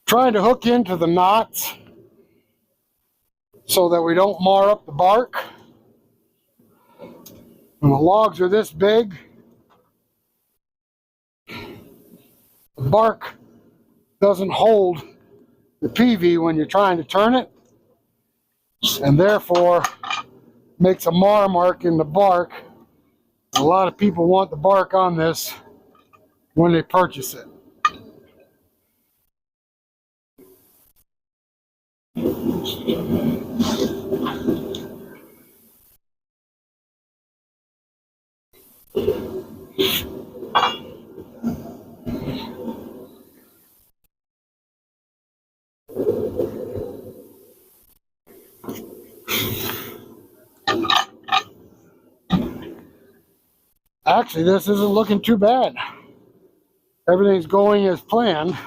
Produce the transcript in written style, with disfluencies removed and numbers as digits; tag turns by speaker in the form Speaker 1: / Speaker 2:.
Speaker 1: Trying to hook into the knots so that we don't mar up the bark. When the logs are this big, the bark doesn't hold the PV when you're trying to turn it, and therefore makes a mar mark in the bark. A lot of people want the bark on this when they purchase it. Actually, this isn't looking too bad. Everything's going as planned.